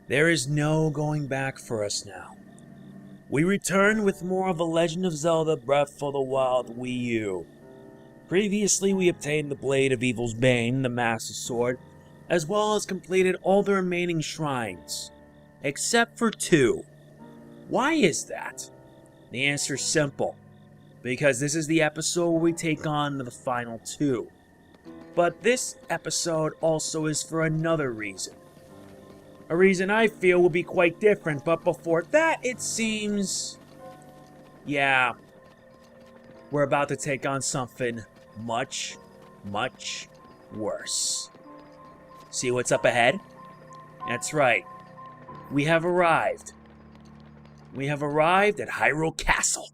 There is no going back for us now. We return with more of The Legend of Zelda Breath of the Wild Wii U. Previously, we obtained the Blade of Evil's Bane, the Master Sword, as well as completed all the remaining shrines, except for 2. Why is that? The answer is simple, because this is the episode where we take on the final 2. But this episode also is for another reason. A reason I feel will be quite different, but before that, it seems... yeah, we're about to take on something much, much worse. See what's up ahead? That's right. We have arrived. We have arrived at Hyrule Castle.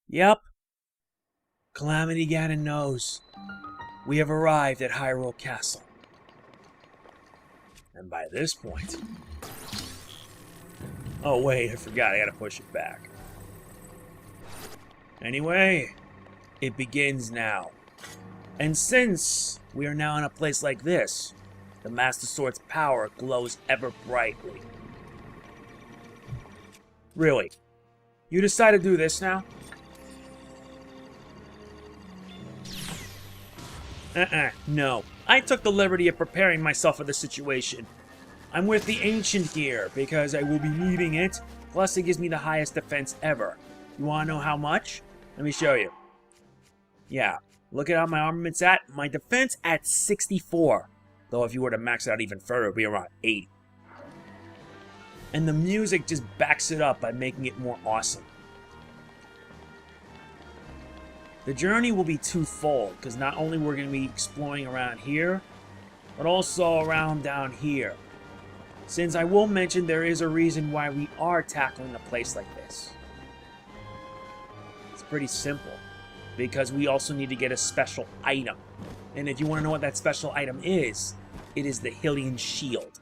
Yep. Calamity Ganon knows. We have arrived at Hyrule Castle. And by this point... oh wait, I forgot, I gotta push it back. Anyway, it begins now. And since we are now in a place like this, the Master Sword's power glows ever brightly. Really? You decide to do this now? No. I took the liberty of preparing myself for the situation. I'm with the Ancient here, because I will be needing it, plus it gives me the highest defense ever. You wanna know how much? Let me show you. Yeah, look at how my armament's at. My defense at 64. Though if you were to max it out even further, it would be around 80. And the music just backs it up by making it more awesome. The journey will be twofold, because not only we're going to be exploring around here, but also around down here. Since I will mention there is a reason why we are tackling a place like this. It's pretty simple, because we also need to get a special item. And if you want to know what that special item is, it is the Hylian Shield.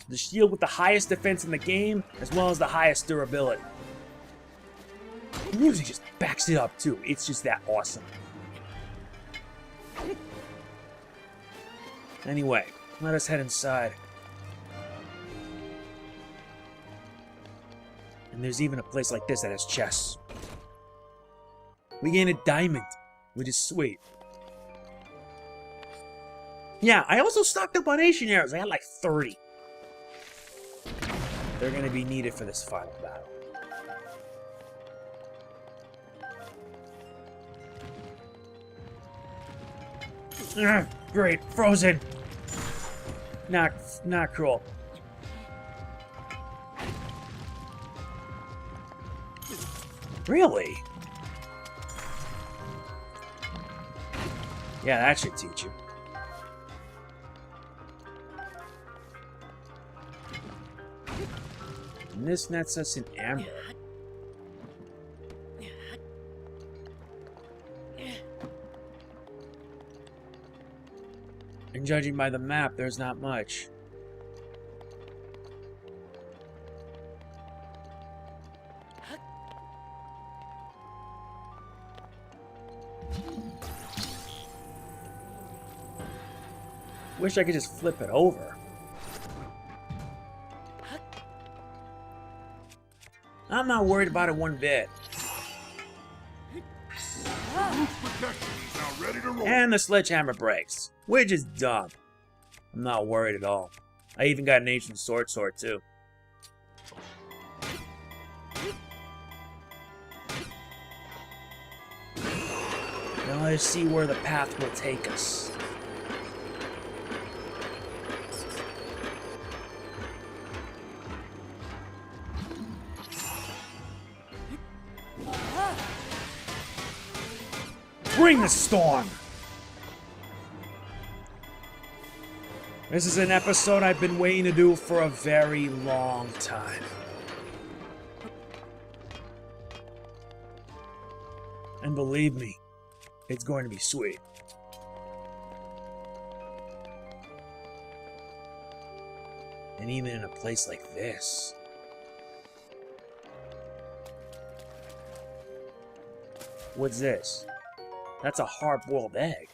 The shield with the highest defense in the game, as well as the highest durability. The music just backs it up, too. It's just that awesome. Anyway, let us head inside. And there's even a place like this that has chests. We gain a diamond, which is sweet. Yeah, I also stocked up on Asian arrows. I had like 30. They're going to be needed for this final battle. Great, frozen. Not cool. Really? Yeah, that should teach you. And this nets us in amber. And judging by the map, there's not much. Wish I could just flip it over. I'm not worried about it one bit. And the sledgehammer breaks, which is dumb. I'm not worried at all. I even got an ancient sword too. Now let's see where the path will take us. Bring the storm! This is an episode I've been waiting to do for a very long time. And believe me, it's going to be sweet. And even in a place like this. What's this? That's a hard-boiled egg.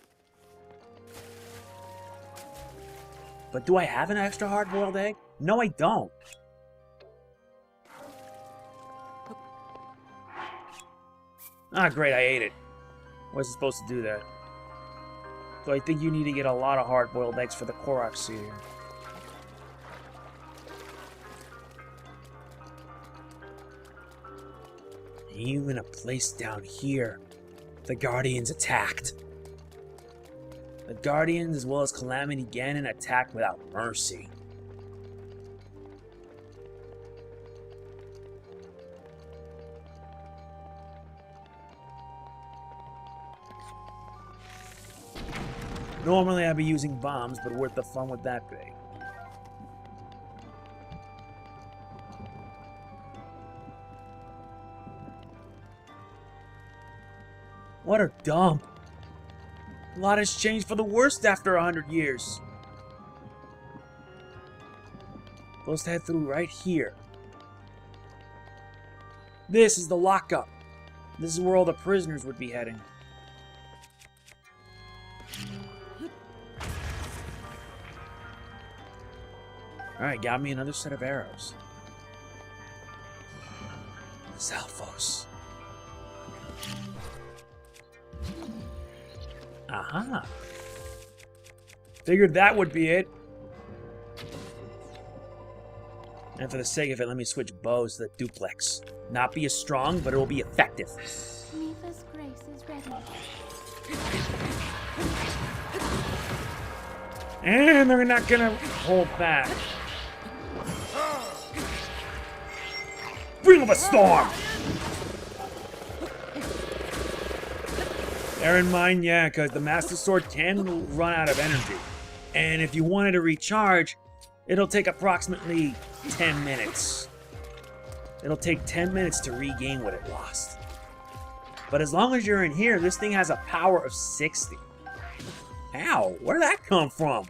But do I have an extra hard-boiled egg? No, I don't. Ah, great, I ate it. Wasn't supposed to do that. So I think you need to get a lot of hard-boiled eggs for the Korok seed here. Even a place down here, the Guardians attacked. The Guardians, as well as Calamity Ganon, attacked without mercy. Normally I'd be using bombs, but what the fun would that be? What a dump. A lot has changed for the worst after 100 years. Supposed to head through right here. This is the lockup. This is where all the prisoners would be heading. Alright, got me another set of arrows. Salvos. Aha. Figured that would be it. And for the sake of it, let me switch bows to the duplex. Not be as strong, but it will be effective. Mifa's grace is ready. And they're not gonna hold back. Bring up a storm! Bear in mind, yeah, because the Master Sword can run out of energy. And if you wanted to recharge, it'll take approximately 10 minutes. It'll take 10 minutes to regain what it lost. But as long as you're in here, this thing has a power of 60. Ow, where'd that come from?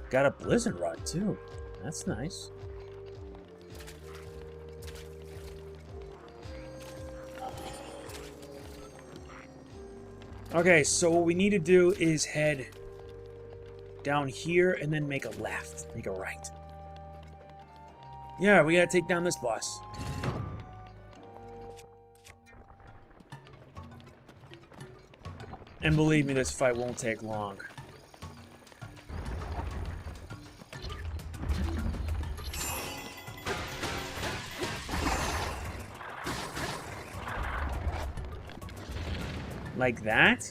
Got a blizzard rod too. That's nice. Okay, so what we need to do is head down here and then make a left. Make a right. Yeah, we gotta take down this boss. And believe me, this fight won't take long. Like that?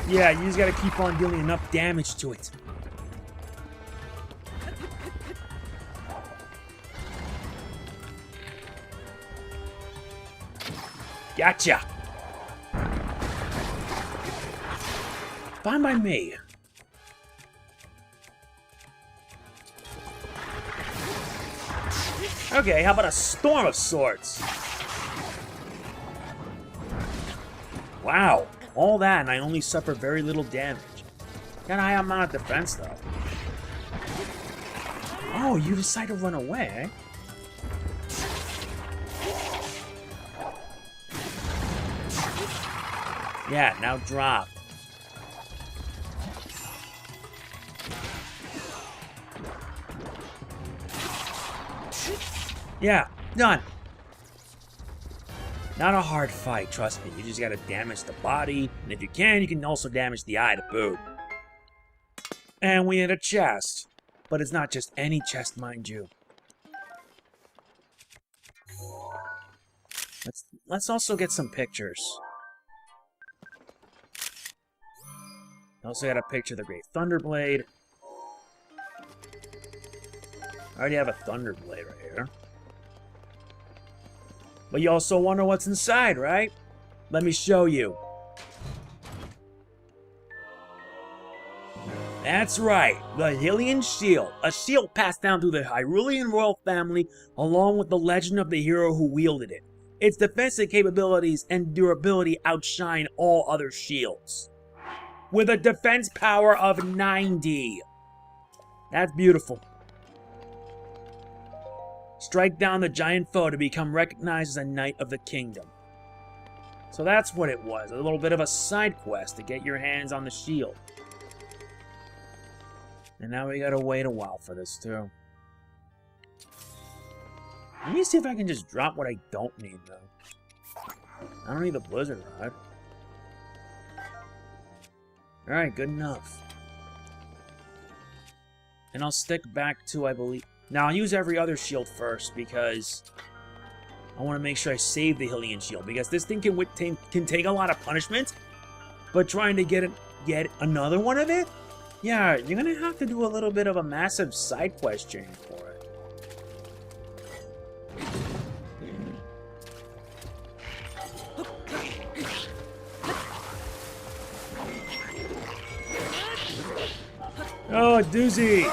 Yeah, you just gotta keep on dealing enough damage to it. Gotcha! Fine by me. Okay, how about a storm of sorts? Wow, all that and I only suffer very little damage. Got a high amount of defense though. Oh, you decide to run away, eh? Yeah, now drop. Yeah, done. Not a hard fight, trust me. You just gotta damage the body, and if you can also damage the eye to boot. And we hit a chest. But it's not just any chest, mind you. Let's also get some pictures. Also got a picture of the Great Thunderblade. I already have a Thunderblade right here. But you also wonder what's inside, right? Let me show you. That's right, the Hylian Shield. A shield passed down through the Hyrulean royal family along with the legend of the hero who wielded it. Its defensive capabilities and durability outshine all other shields. With a defense power of 90. That's beautiful. Strike down the giant foe to become recognized as a Knight of the Kingdom. So that's what it was, a little bit of a side quest to get your hands on the shield. And now we gotta wait a while for this too. Let me see if I can just drop what I don't need though. I don't need the Blizzard Rod. Alright, good enough. And I'll stick back to, I believe... Now, I'll use every other shield first, because I want to make sure I save the Hylian Shield, because this thing can take a lot of punishment, but trying to get another one of it? Yeah, you're going to have to do a little bit of a massive side quest chain for it. Oh, doozy!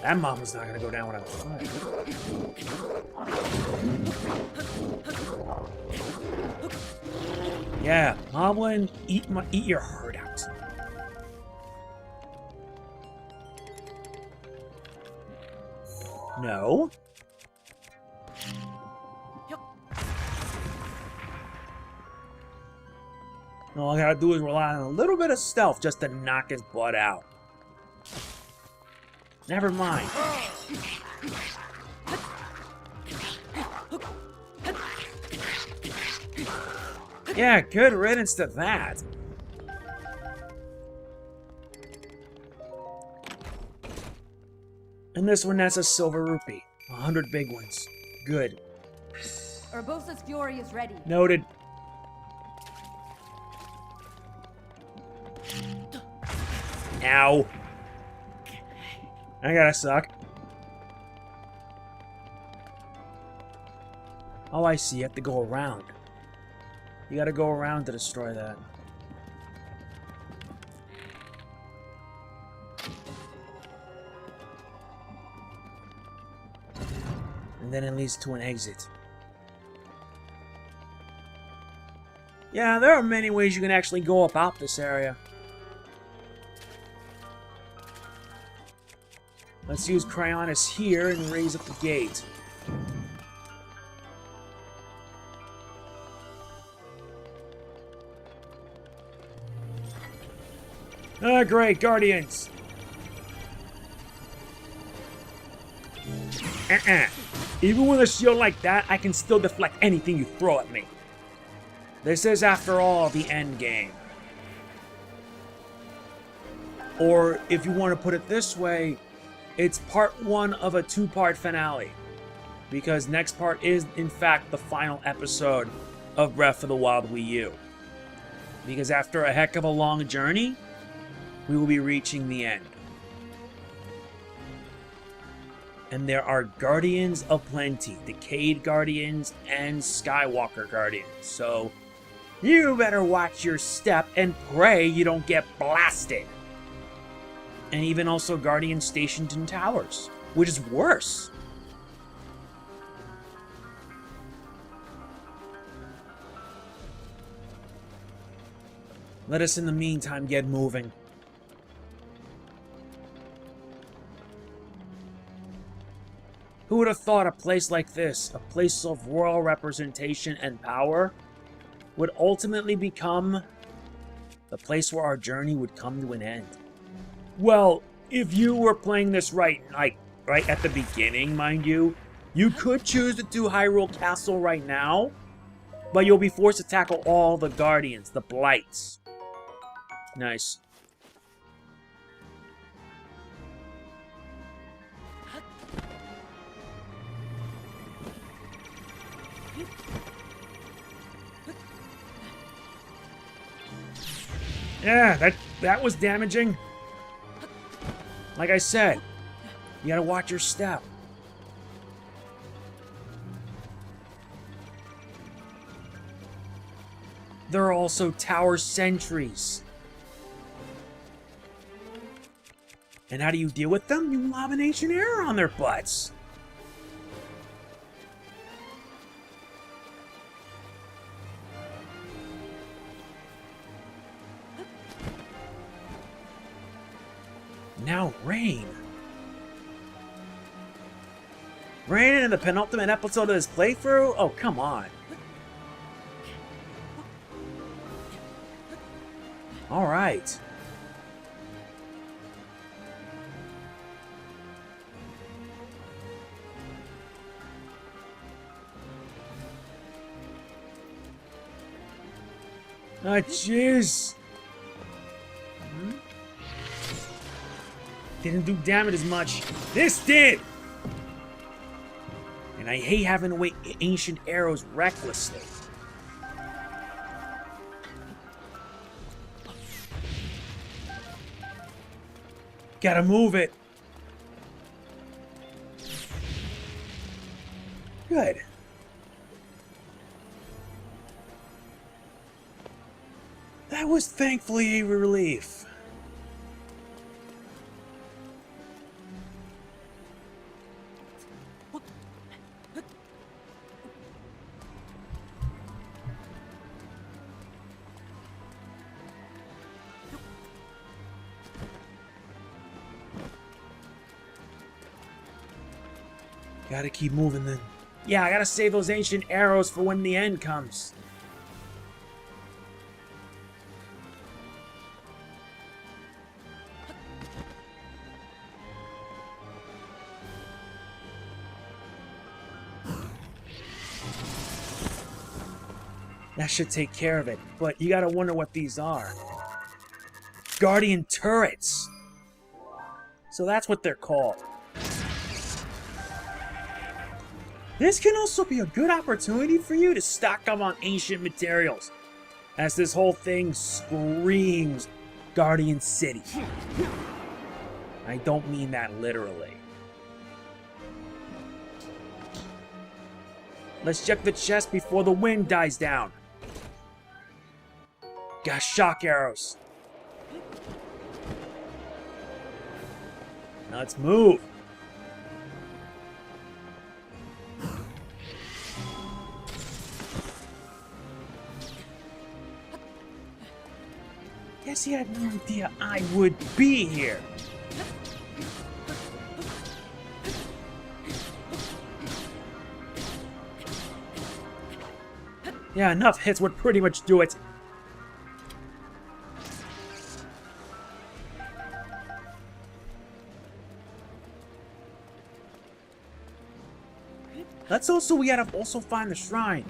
That mama's not gonna go down without a fight. Yeah, Moblin, eat your heart out. No. All I gotta do is rely on a little bit of stealth just to knock his butt out. Never mind. Yeah, good riddance to that. And this one, that's a silver rupee. 100 big ones. Good. Urbosa's fury is ready. Noted. Ow. I gotta suck. Oh, I see. You have to go around. You gotta go around to destroy that. And then it leads to an exit. Yeah, there are many ways you can actually go about this area. Let's use Cryonis here and raise up the gate. Ah, great, Guardians! Even with a shield like that, I can still deflect anything you throw at me. This is, after all, the end game. Or, if you want to put it this way, it's part one of a two-part finale. Because next part is, in fact, the final episode of Breath of the Wild Wii U. Because after a heck of a long journey, we will be reaching the end. And there are Guardians of Plenty, Decayed Guardians and Skywalker Guardians. So, you better watch your step and pray you don't get blasted. And even also Guardians stationed in towers, which is worse. Let us in the meantime get moving. Who would have thought a place like this, a place of royal representation and power, would ultimately become the place where our journey would come to an end? Well, if you were playing this right at the beginning, mind you, you could choose to do Hyrule Castle right now, but you'll be forced to tackle all the Guardians, the Blights. Nice. Yeah, that was damaging. Like I said, you gotta watch your step. There are also tower sentries. And how do you deal with them? You lob an ancient arrow on their butts. Now rain. Rain in the penultimate episode of this playthrough? Oh, come on. Alright. Ah, jeez. Didn't do damage as much. This did! And I hate having to waste ancient arrows recklessly. Gotta move it. Good. That was thankfully a relief. Gotta keep moving then. Yeah, I gotta save those ancient arrows for when the end comes. That should take care of it, but you gotta wonder what these are. Guardian turrets! So that's what they're called. This can also be a good opportunity for you to stock up on ancient materials, as this whole thing screams Guardian City. I don't mean that literally. Let's check the chest before the wind dies down. Got shock arrows. Now let's move. Guess he had no idea I would be here. Yeah, enough hits would pretty much do it. We gotta also find the shrine.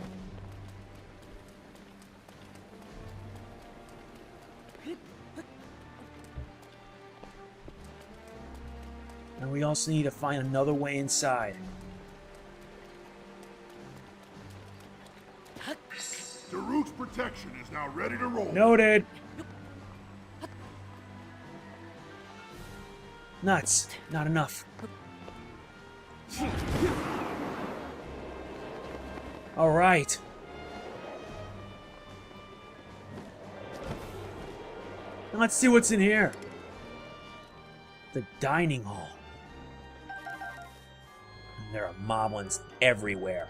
And we also need to find another way inside. Daruk's protection is now ready to roll. Noted. Nuts. Not enough. All right. Now let's see what's in here. The dining hall. And there are moblins everywhere.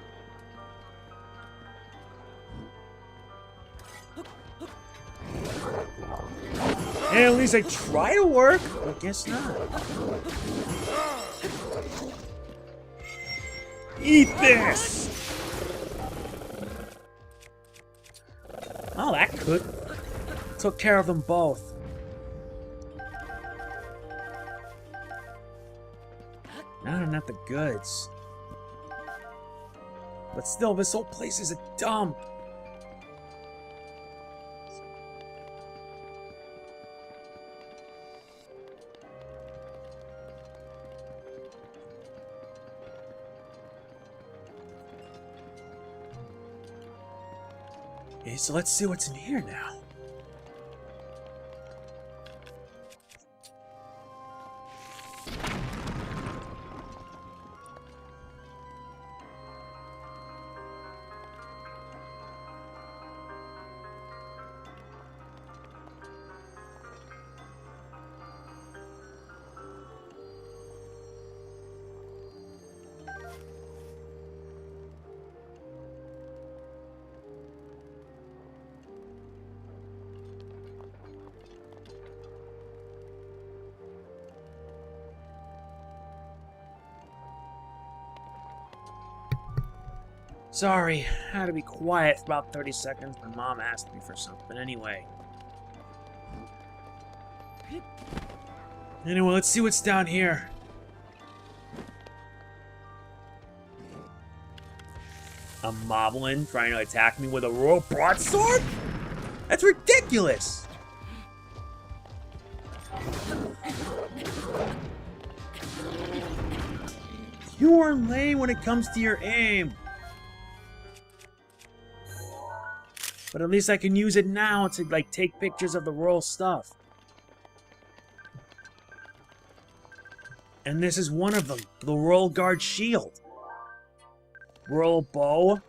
Hey, at least I try to work. I guess not. Eat this! Oh, that could. Took care of them both. Now not the goods. But still, this whole place is a dump. Okay, so let's see what's in here now. Sorry, I had to be quiet for about 30 seconds. My mom asked me for something anyway. Anyway, let's see what's down here. A moblin trying to attack me with a royal broadsword? That's ridiculous! You are lame when it comes to your aim. But at least I can use it now to, like, take pictures of the royal stuff. And this is one of them, the Royal Guard Shield. Royal Bow.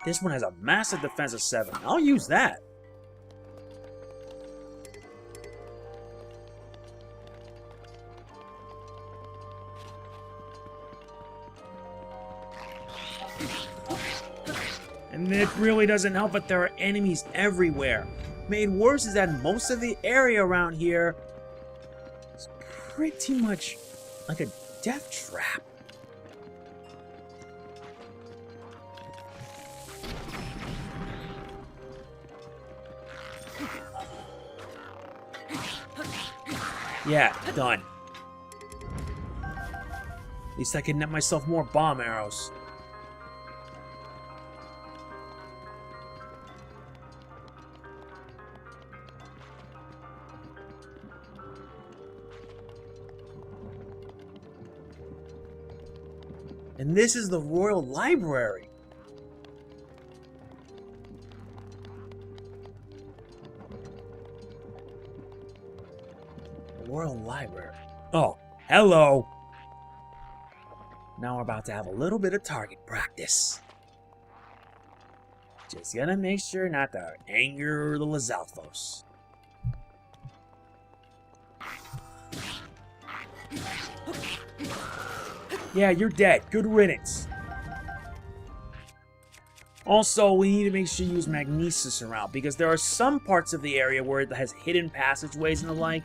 This one has a massive defense of 7. I'll use that. And it really doesn't help that there are enemies everywhere. Made worse is that most of the area around here is pretty much like a death trap. Yeah, done. At least I can net myself more bomb arrows. And this is the Royal Library. The Royal Library. Oh, hello. Now we're about to have a little bit of target practice. Just gotta make sure not to anger the Lizalfos. Yeah, you're dead. Good riddance. Also, we need to make sure you use magnesis around, because there are some parts of the area where it has hidden passageways and the like,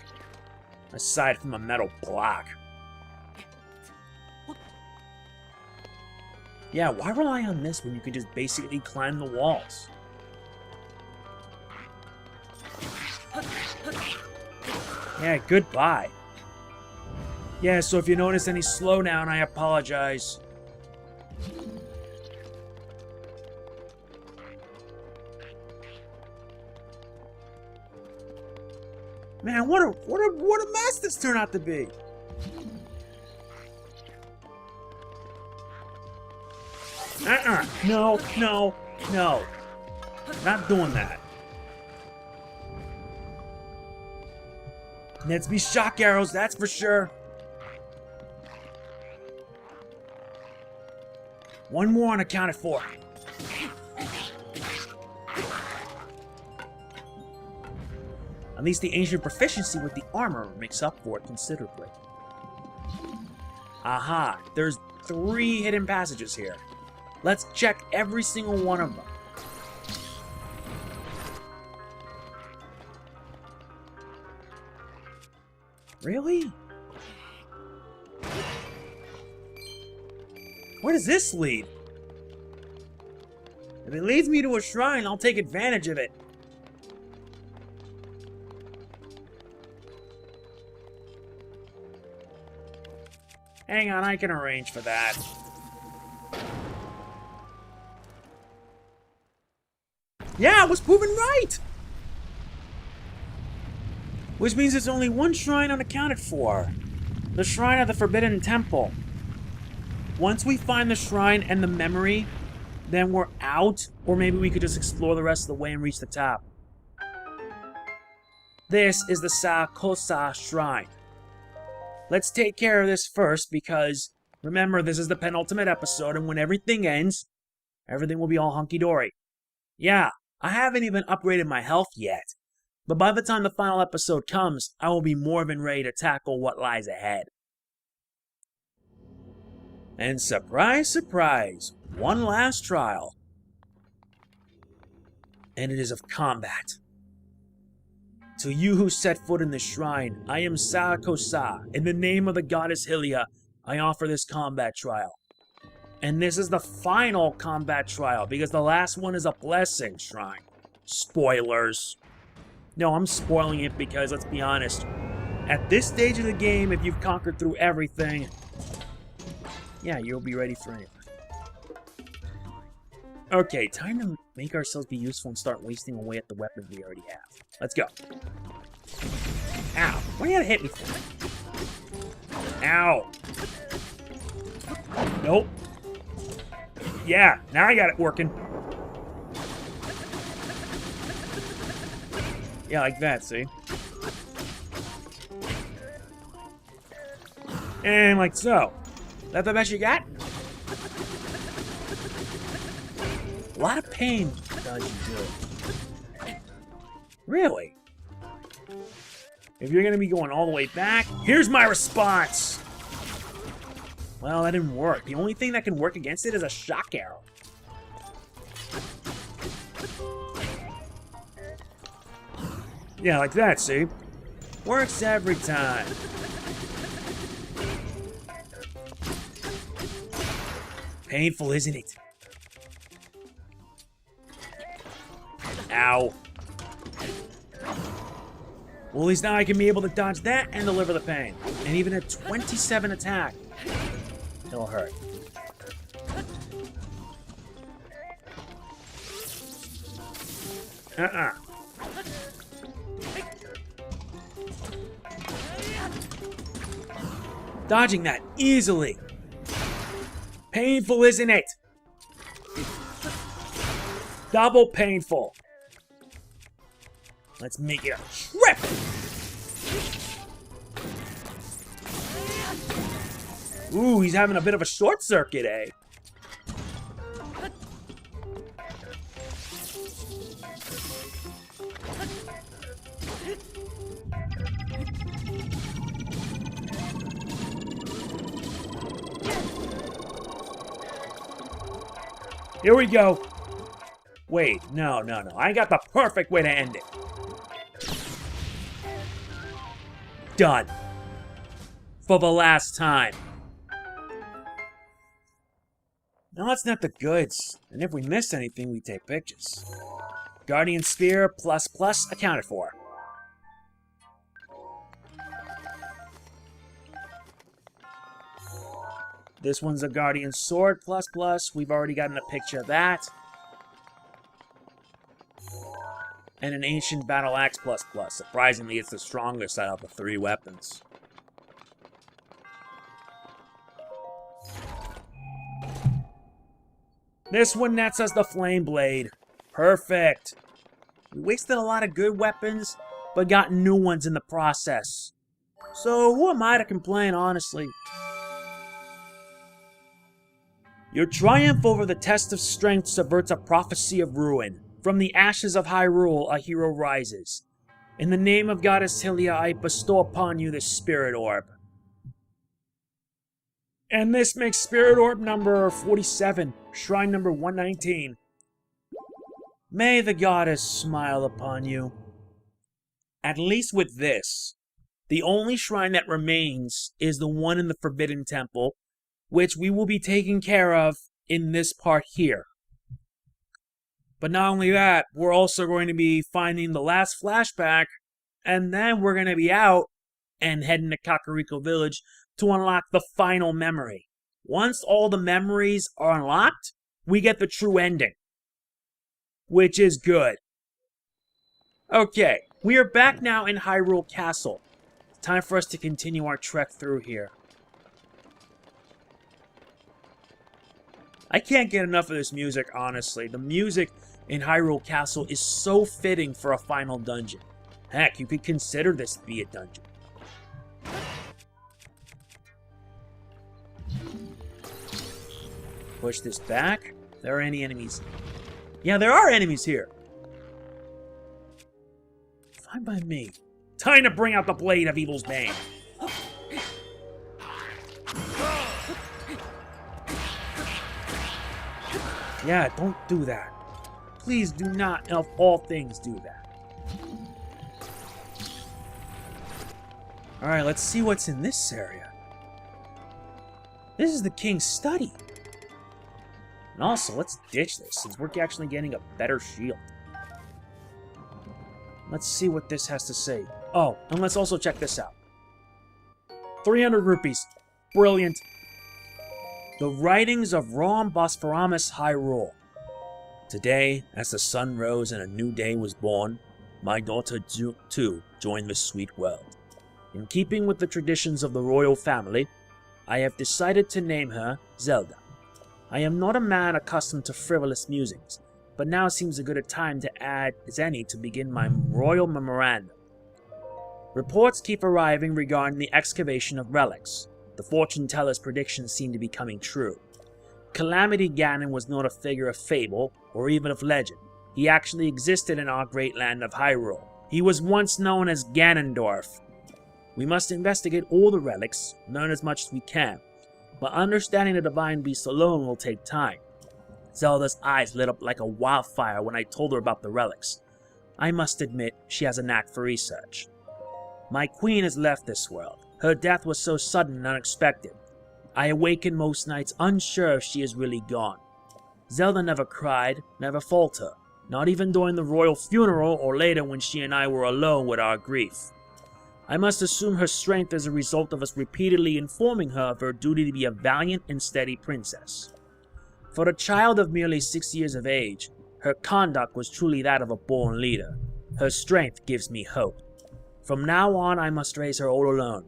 aside from a metal block. Yeah, why rely on this when you can just basically climb the walls? Yeah, goodbye. Yeah, so if you notice any slowdown, I apologize. Man, what a mess this turned out to be. No, no, no. Not doing that. Let's be shock arrows, that's for sure. One more on account of 4. At least the ancient proficiency with the armor makes up for it considerably. Aha, there's 3 hidden passages here. Let's check every single one of them. Really? Where does this lead? If it leads me to a shrine, I'll take advantage of it. Hang on, I can arrange for that. Yeah, I was proven right! Which means there's only one shrine unaccounted for. The Shrine of the Forbidden Temple. Once we find the shrine and the memory, then we're out, or maybe we could just explore the rest of the way and reach the top. This is the Saas Shrine. Let's take care of this first, because remember, this is the penultimate episode, and when everything ends, everything will be all hunky-dory. Yeah, I haven't even upgraded my health yet, but by the time the final episode comes, I will be more than ready to tackle what lies ahead. And surprise, surprise, one last trial. And it is of combat. To you who set foot in the shrine, I am Saas, in the name of the goddess Hylia, I offer this combat trial. And this is the final combat trial, because the last one is a blessing shrine. Spoilers. No, I'm spoiling it because, let's be honest, at this stage of the game, if you've conquered through everything, yeah, you'll be ready for anything. Okay, time to make ourselves be useful and start wasting away at the weapons we already have. Let's go. Ow. What are you gonna hit me for? Ow. Nope. Yeah, now I got it working. Yeah, like that, see? And like so. Is that the best you got? A lot of pain does you do. Really? If you're gonna be going all the way back, here's my response! Well, that didn't work. The only thing that can work against it is a shock arrow. Yeah, like that, see? Works every time. Painful, isn't it? Ow. Well, at least now I can be able to dodge that and deliver the pain. And even at 27 attack, it'll hurt. Dodging that easily. Painful, isn't it? Double painful. Let's make it a trip. Ooh, he's having a bit of a short circuit, eh? Here we go. Wait, no. I got the perfect way to end it. Done. For the last time. Now that's not the goods. And if we miss anything, we take pictures. Guardian Spear ++ accounted for. This one's a Guardian Sword ++. We've already gotten a picture of that. And an Ancient Battle Axe ++. Surprisingly, it's the strongest out of the 3 weapons. This one nets us the Flame Blade. Perfect. We wasted a lot of good weapons, but got new ones in the process. So who am I to complain, honestly? Your triumph over the test of strength subverts a prophecy of ruin. From the ashes of Hyrule, a hero rises. In the name of Goddess Hylia, I bestow upon you the Spirit Orb. And this makes Spirit Orb number 47, Shrine number 119. May the Goddess smile upon you. At least with this, the only shrine that remains is the one in the Forbidden Temple, which we will be taking care of in this part here. But not only that, we're also going to be finding the last flashback, and then we're going to be out and heading to Kakariko Village to unlock the final memory. Once all the memories are unlocked, we get the true ending, which is good. Okay, we are back now in Hyrule Castle. Time for us to continue our trek through here. I can't get enough of this music, honestly. The music in Hyrule Castle is so fitting for a final dungeon. Heck, you could consider this to be a dungeon. Push this back. Are there any enemies? Yeah, there are enemies here. Fine by me. Time to bring out the Blade of Evil's Bane. Yeah, don't do that. Please do not, of all things, do that. Alright, let's see what's in this area. This is the king's study. And also, let's ditch this, since we're actually getting a better shield. Let's see what this has to say. Oh, and let's also check this out. 300 rupees. Brilliant. The writings of Rom Bosphorus Hyrule. Today, as the sun rose and a new day was born, my daughter too joined the sweet world. In keeping with the traditions of the royal family, I have decided to name her Zelda. I am not a man accustomed to frivolous musings, but now seems a good a time to add as any to begin my royal memorandum. Reports keep arriving regarding the excavation of relics. The fortune teller's predictions seem to be coming true. Calamity Ganon was not a figure of fable or even of legend. He actually existed in our great land of Hyrule. He was once known as Ganondorf. We must investigate all the relics, learn as much as we can, but understanding the divine beast alone will take time. Zelda's eyes lit up like a wildfire when I told her about the relics. I must admit, she has a knack for research. My queen has left this world. Her death was so sudden and unexpected. I awaken most nights unsure if she is really gone. Zelda never cried, never faltered, not even during the royal funeral or later when she and I were alone with our grief. I must assume her strength is a result of us repeatedly informing her of her duty to be a valiant and steady princess. For a child of merely 6 years of age, her conduct was truly that of a born leader. Her strength gives me hope. From now on, I must raise her all alone.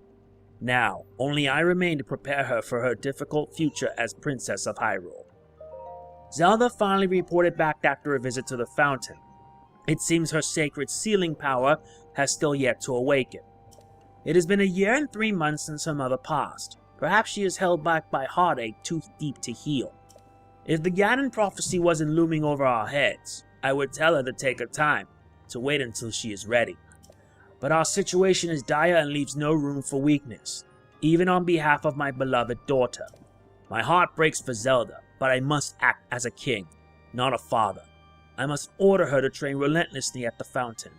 Now, only I remain to prepare her for her difficult future as Princess of Hyrule. Zelda finally reported back after a visit to the fountain. It seems her sacred sealing power has still yet to awaken. It has been 1 year and 3 months since her mother passed. Perhaps she is held back by heartache too deep to heal. If the Ganon prophecy wasn't looming over our heads, I would tell her to take her time, to wait until she is ready. But our situation is dire and leaves no room for weakness, even on behalf of my beloved daughter. My heart breaks for Zelda, but I must act as a king, not a father. I must order her to train relentlessly at the fountain.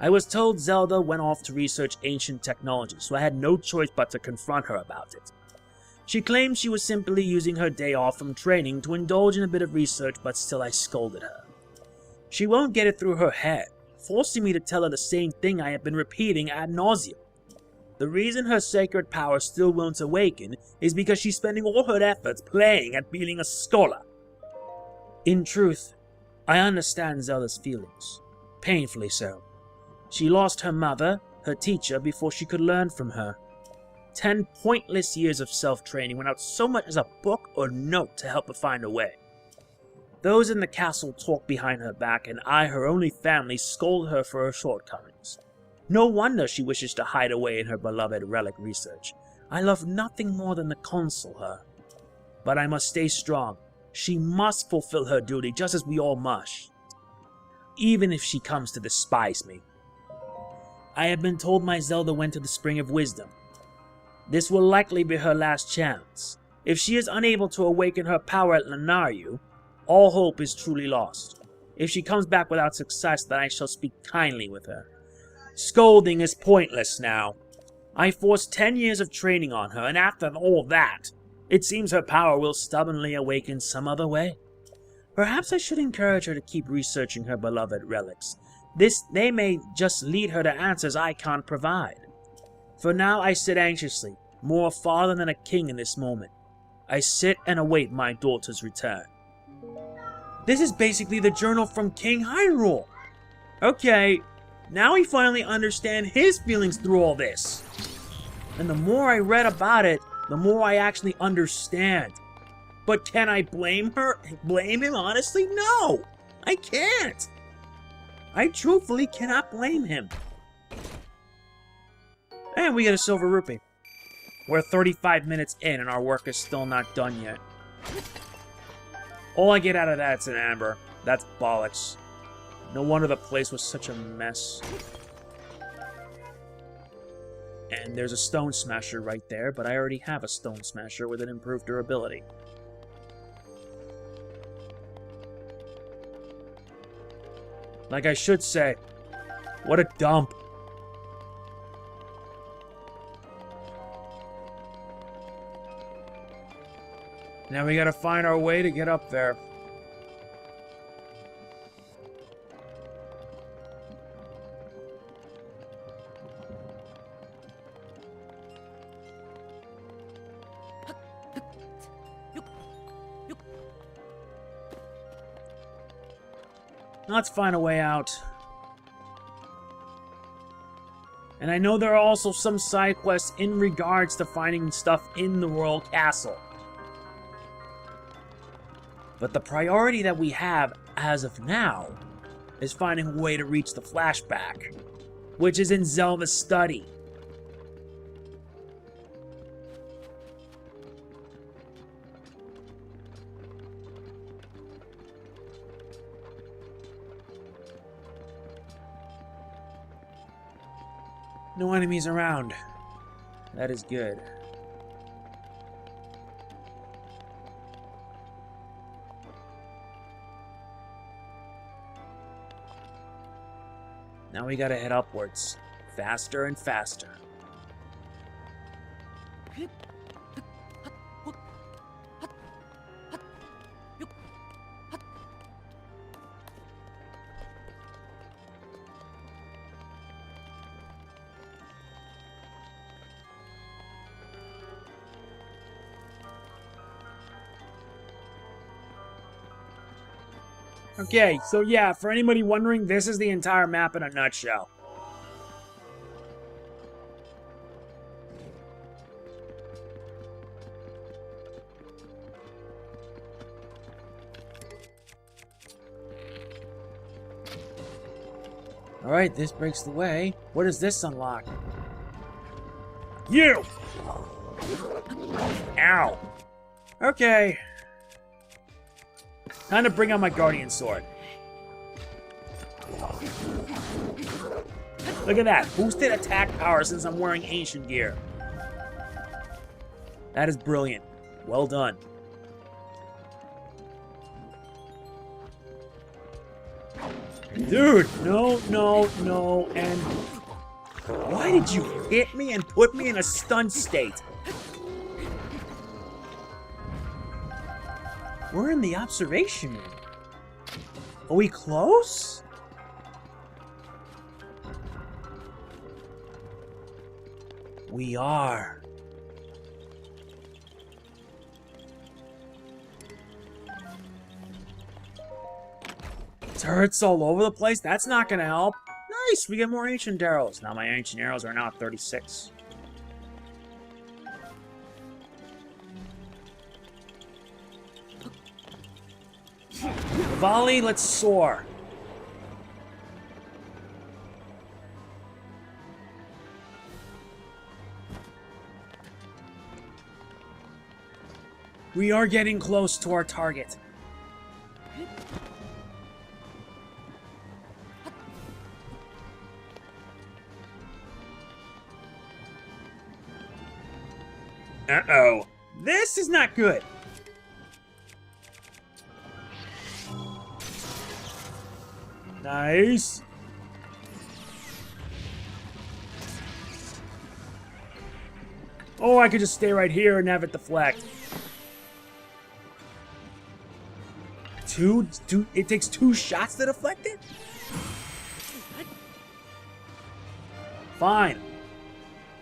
I was told Zelda went off to research ancient technology, so I had no choice but to confront her about it. She claimed she was simply using her day off from training to indulge in a bit of research, but still I scolded her. She won't get it through her head, forcing me to tell her the same thing I have been repeating ad nauseum. The reason her sacred power still won't awaken is because she's spending all her efforts playing at being a scholar. In truth, I understand Zelda's feelings, painfully so. She lost her mother, her teacher, before she could learn from her. 10 pointless years of self-training without so much as a book or note to help her find a way. Those in the castle talk behind her back, and I, her only family, scold her for her shortcomings. No wonder she wishes to hide away in her beloved relic research. I love nothing more than to console her. But I must stay strong. She must fulfill her duty, just as we all must. Even if she comes to despise me. I have been told my Zelda went to the Spring of Wisdom. This will likely be her last chance. If she is unable to awaken her power at Lanayru, all hope is truly lost. If she comes back without success, then I shall speak kindly with her. Scolding is pointless now. I forced 10 years of training on her, and after all that, it seems her power will stubbornly awaken some other way. Perhaps I should encourage her to keep researching her beloved relics. They may just lead her to answers I can't provide. For now I sit anxiously, more a father than a king in this moment. I sit and await my daughter's return. This is basically the journal from King Hyrule. Okay, now we finally understand his feelings through all this. And the more I read about it, the more I actually understand. But can I blame her? Blame him? Honestly, no! I can't! I truthfully cannot blame him. And we get a silver rupee. We're 35 minutes in and our work is still not done yet. All I get out of that's an amber. That's bollocks. No wonder the place was such a mess. And there's a stone smasher right there, but I already have a stone smasher with an improved durability. Like I should say, what a dump. Now we gotta find our way to get up there. Let's find a way out. And I know there are also some side quests in regards to finding stuff in the Royal Castle. But the priority that we have, as of now, is finding a way to reach the flashback, which is in Zelda's study. No enemies around. That is good. Now we gotta head upwards. Faster and faster. Okay, so yeah, for anybody wondering, this is the entire map in a nutshell. Alright, this breaks the way. What does this unlock? You! Ow! Okay. Time to bring out my Guardian Sword. Look at that. Boosted attack power since I'm wearing ancient gear. That is brilliant. Well done. Dude, no, no, no, and... Why did you hit me and put me in a stunned state? We're in the observation room. Are we close? We are. Turrets all over the place? That's not gonna help. Nice, we get more ancient arrows. Now my ancient arrows are now 36. Volley, let's soar. We are getting close to our target. Uh-oh. This is not good. Nice. Oh, I could just stay right here and have it deflect. It takes 2 shots to deflect it? Fine.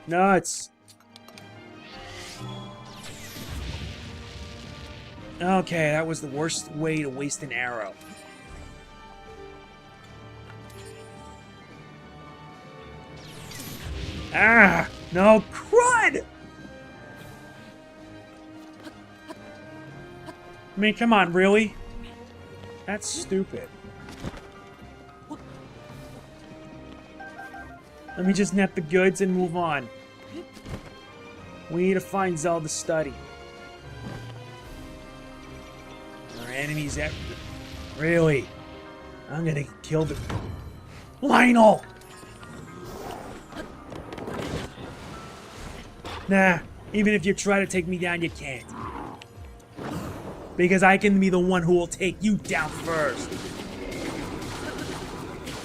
Nuts. Okay, that was the worst way to waste an arrow. Ah! No, crud! I mean, come on, really? That's stupid. Let me just net the goods and move on. We need to find Zelda's study. Our enemies at... Really? I'm gonna kill the... Lionel! Nah, even if you try to take me down, you can't. Because I can be the one who will take you down first.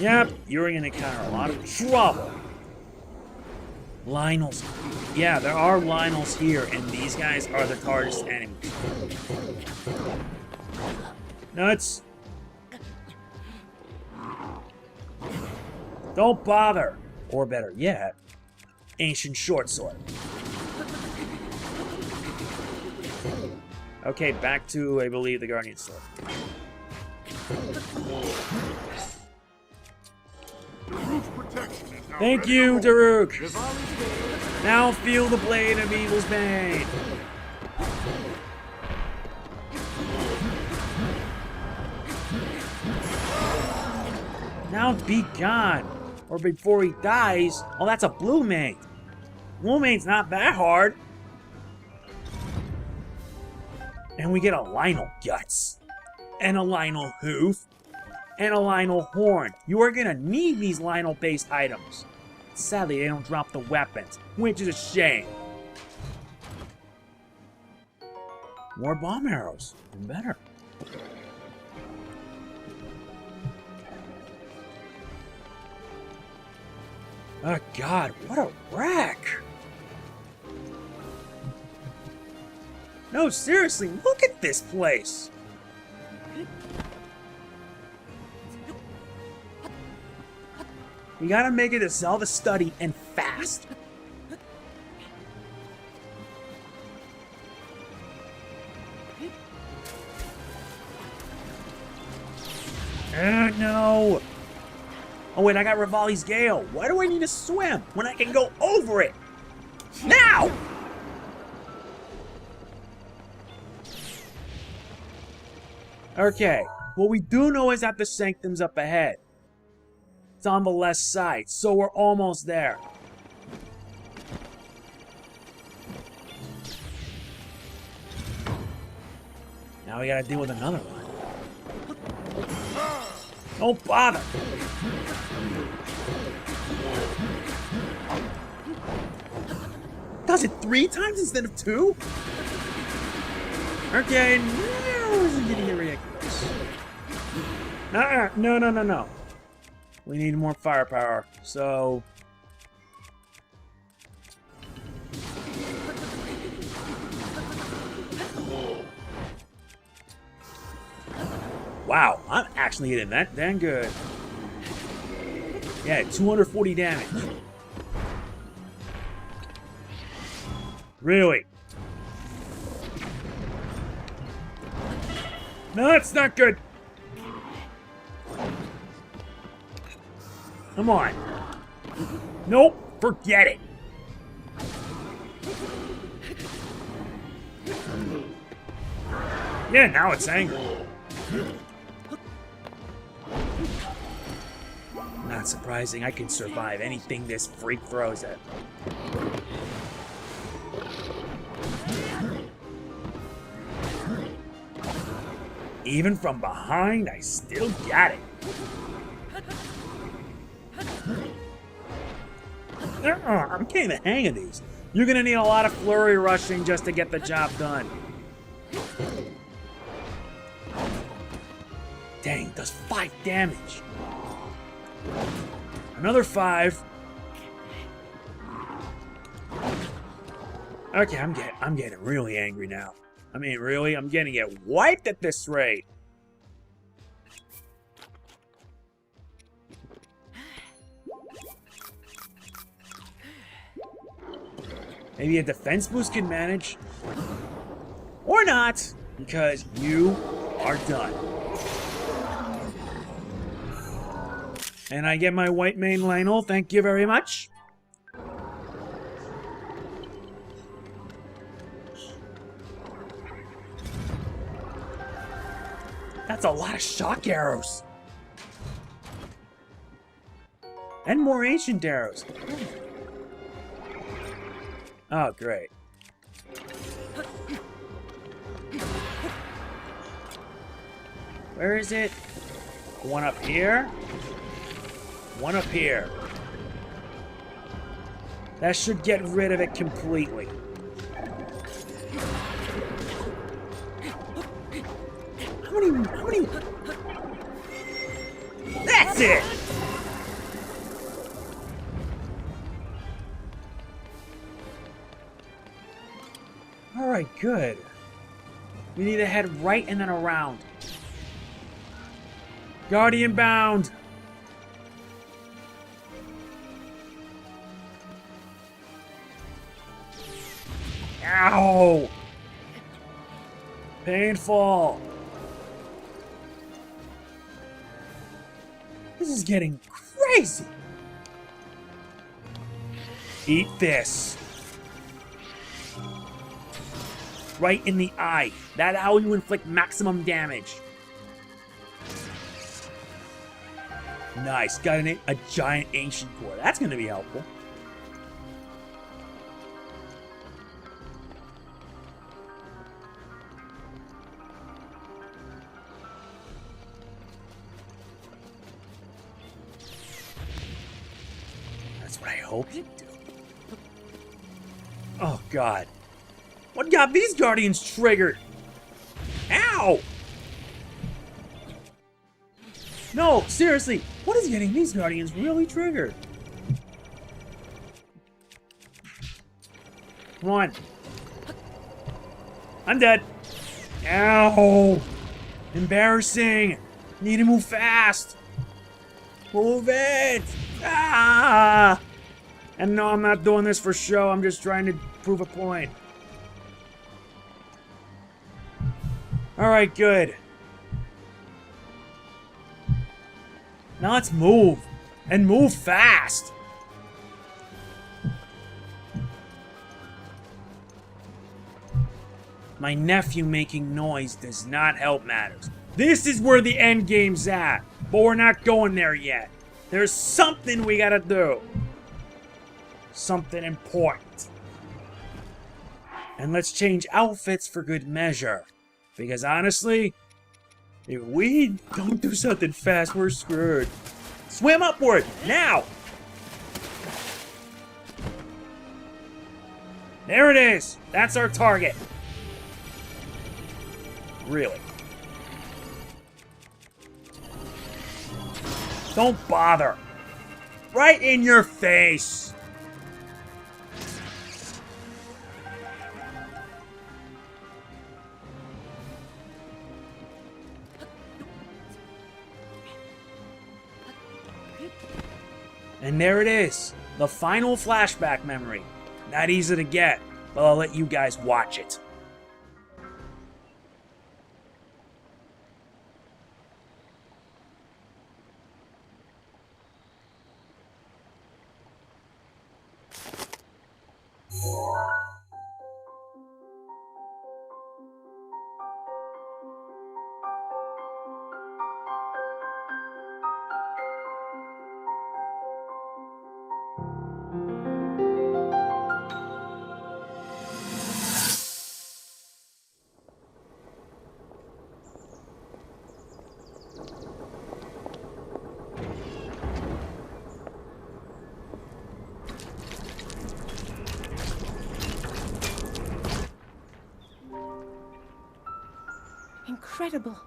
Yep, you're gonna encounter a lot of trouble. Lionel's Yeah, there are Lionels here, and these guys are the hardest enemies. Nuts! Don't bother! Or better yet, ancient short sword. Okay, back to, I believe, the Guardian Sword. Daruk's protection is now Thank ready you, to roll. Daruk! Now feel the blade of evil's bane! Now be gone! Or before he dies... Oh, that's a blue mane! Blue mane's not that hard! And we get a Lionel Guts. And a Lionel Hoof. And a Lionel Horn. You are gonna need these Lionel-based items. Sadly, they don't drop the weapons, which is a shame. More bomb arrows. Even better. Oh god, what a wreck! No, seriously, look at this place! We gotta make it a Zelda study and fast. No! Oh wait, I got Rivali's Gale. Why do I need to swim when I can go over it? Now! Okay, what we do know is that the Sanctum's up ahead. It's on the left side, so we're almost there. Now we gotta deal with another one. Don't bother! Does it 3 times instead of 2? Okay, now this is getting ridiculous. No. We need more firepower, so... Wow, I'm actually hitting that damn good. Yeah, 240 damage. Really? No, that's not good. Come on. Nope, forget it. Yeah, now it's angry. Not surprising, I can survive anything this freak throws at me. Even from behind, I still got it. I'm getting the hang of these. You're gonna need a lot of flurry rushing just to get the job done. Dang, does 5 damage. Another 5. Okay, I'm getting really angry now. I mean, really, I'm gonna get wiped at this rate. Maybe a defense boost can manage. Or not, because you are done. And I get my white mane Lionel, thank you very much. That's a lot of shock arrows. And more ancient arrows. Oh, great. Where is it? One up here. One up here. That should get rid of it completely. How many? That's it! Alright, good. We need to head right and then around. Guardian bound! Ow! Painful! This is getting crazy! Eat this. Right in the eye. That's how you inflict maximum damage. Nice. Got a giant ancient core. That's going to be helpful. That's what I hope you do. Oh, God. What got these Guardians triggered? Ow! No, seriously, what is getting these Guardians really triggered? Come on. I'm dead. Ow! Embarrassing. Need to move fast. Move it! Ah! And no, I'm not doing this for show. I'm just trying to prove a point. Alright, good. Now let's move. And move fast. My nephew making noise does not help matters. This is where the end game's at. But we're not going there yet. There's something we gotta do. Something important. And let's change outfits for good measure. Because honestly, if we don't do something fast, we're screwed. Swim upward, now! There it is! That's our target. Really. Don't bother. Right in your face! And there it is, the final flashback memory. Not easy to get, but I'll let you guys watch it. Incredible.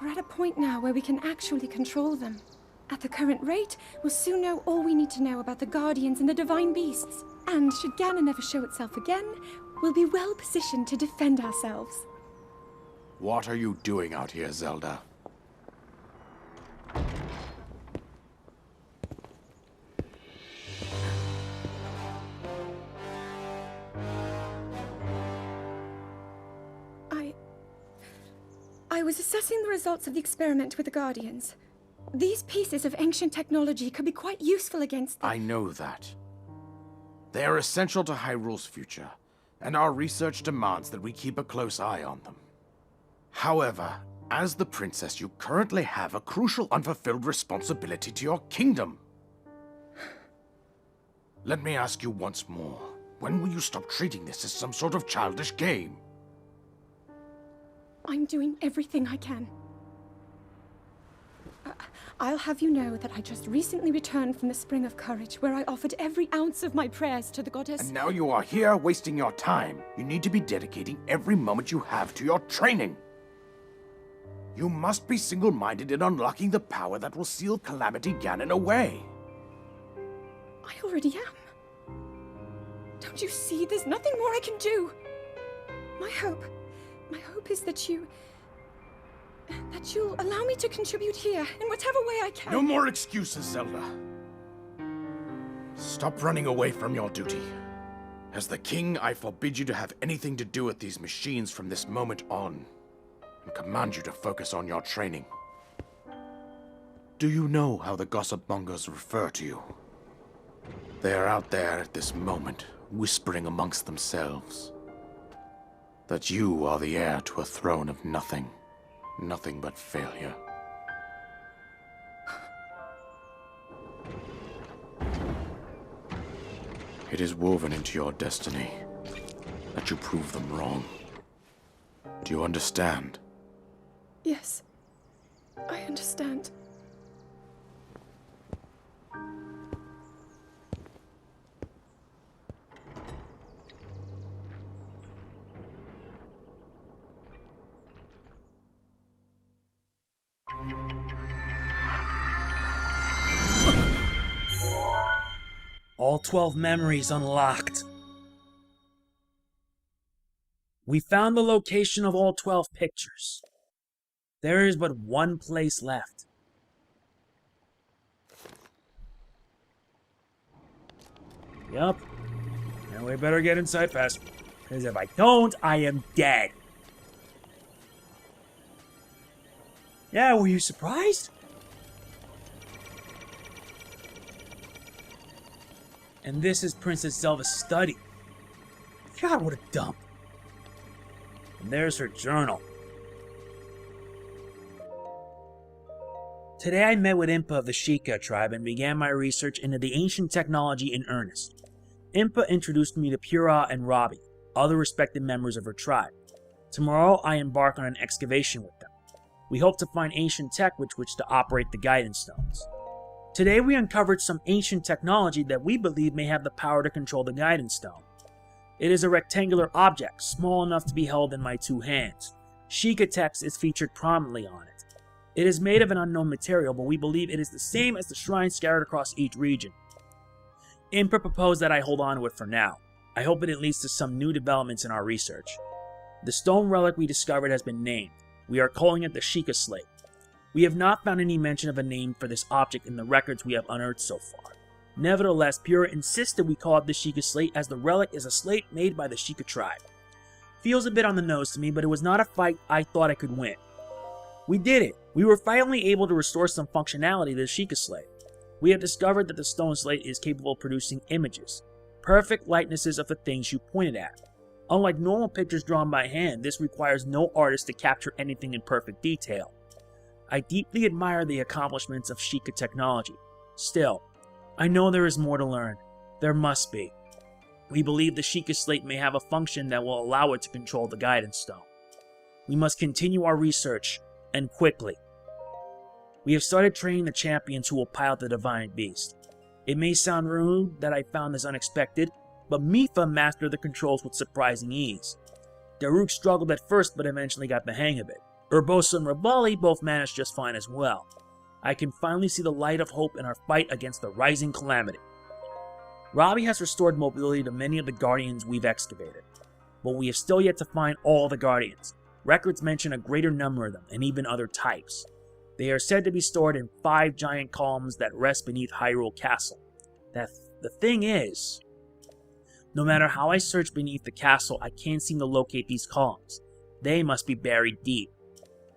We're at a point now where we can actually control them. At the current rate, we'll soon know all we need to know about the Guardians and the Divine Beasts. And should Ganon ever show itself again, we'll be well positioned to defend ourselves. What are you doing out here, Zelda? I was assessing the results of the experiment with the Guardians. These pieces of ancient technology could be quite useful against them. I know that. They are essential to Hyrule's future, and our research demands that we keep a close eye on them. However, as the princess, you currently have a crucial unfulfilled responsibility to your kingdom. Let me ask you once more, when will you stop treating this as some sort of childish game? I'm doing everything I can. I'll have you know that I just recently returned from the Spring of Courage, where I offered every ounce of my prayers to the goddess. And now you are here wasting your time. You need to be dedicating every moment you have to your training. You must be single-minded in unlocking the power that will seal Calamity Ganon away. I already am. Don't you see? There's nothing more I can do. My hope is that you'll allow me to contribute here in whatever way I can. No more excuses, Zelda. Stop running away from your duty. As the king, I forbid you to have anything to do with these machines from this moment on, and command you to focus on your training. Do you know how the gossip mongers refer to you? They are out there at this moment, whispering amongst themselves that you are the heir to a throne of nothing but failure. It is woven into your destiny that you prove them wrong. Do you understand? Yes, I understand. All 12 memories unlocked. We found the location of all 12 pictures. There is but one place left. Yup. Now we better get inside fast, because if I don't, I am dead. Yeah, were you surprised? And this is Princess Zelda's study. God, what a dump. And there's her journal. Today I met with Impa of the Sheikah tribe and began my research into the ancient technology in earnest. Impa introduced me to Pura and Robbie, other respected members of her tribe. Tomorrow I embark on an excavation with them. We hope to find ancient tech with which to operate the guidance stones. Today we uncovered some ancient technology that we believe may have the power to control the guidance stone. It is a rectangular object, small enough to be held in my two hands. Sheikah text is featured prominently on it. It is made of an unknown material, but we believe it is the same as the shrines scattered across each region. Impa proposed that I hold on to it for now. I hope it leads to some new developments in our research. The stone relic we discovered has been named. We are calling it the Sheikah Slate. We have not found any mention of a name for this object in the records we have unearthed so far. Nevertheless, Pura insisted we call it the Sheikah Slate as the relic is a slate made by the Sheikah tribe. Feels a bit on the nose to me, but it was not a fight I thought I could win. We did it! We were finally able to restore some functionality to the Sheikah Slate. We have discovered that the stone slate is capable of producing images, perfect likenesses of the things you pointed at. Unlike normal pictures drawn by hand, this requires no artist to capture anything in perfect detail. I deeply admire the accomplishments of Sheikah technology. Still, I know there is more to learn. There must be. We believe the Sheikah Slate may have a function that will allow it to control the guidance stone. We must continue our research, and quickly. We have started training the champions who will pilot the Divine Beast. It may sound rude that I found this unexpected, but Mipha mastered the controls with surprising ease. Daruk struggled at first, but eventually got the hang of it. Urbosa and Revali both managed just fine as well. I can finally see the light of hope in our fight against the rising calamity. Robbie has restored mobility to many of the Guardians we've excavated, but we have still yet to find all the Guardians. Records mention a greater number of them, and even other types. They are said to be stored in 5 giant columns that rest beneath Hyrule Castle. The thing is, no matter how I search beneath the castle, I can't seem to locate these columns. They must be buried deep.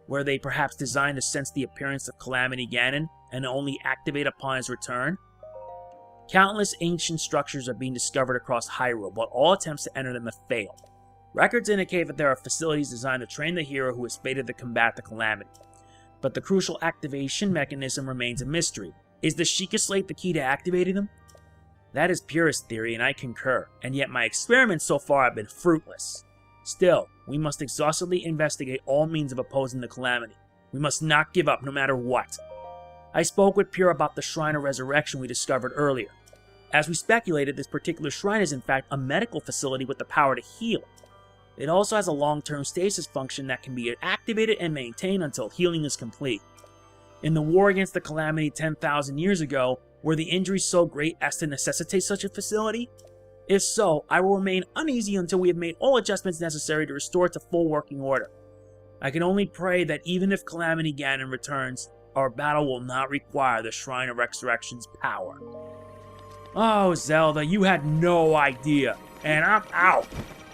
Were they perhaps designed to sense the appearance of Calamity Ganon and only activate upon his return? Countless ancient structures are being discovered across Hyrule, but all attempts to enter them have failed. Records indicate that there are facilities designed to train the hero who is fated to combat the Calamity. But the crucial activation mechanism remains a mystery. Is the Sheikah Slate the key to activating them? That is purest theory, and I concur, and yet my experiments so far have been fruitless. Still, we must exhaustively investigate all means of opposing the Calamity. We must not give up no matter what. I spoke with Pure about the Shrine of Resurrection we discovered earlier. As we speculated, this particular shrine is in fact a medical facility with the power to heal. It also has a long-term stasis function that can be activated and maintained until healing is complete. In the war against the Calamity 10,000 years ago, were the injuries so great as to necessitate such a facility? If so, I will remain uneasy until we have made all adjustments necessary to restore it to full working order. I can only pray that even if Calamity Ganon returns, our battle will not require the Shrine of Resurrection's power. Oh, Zelda, you had no idea. And I'm out.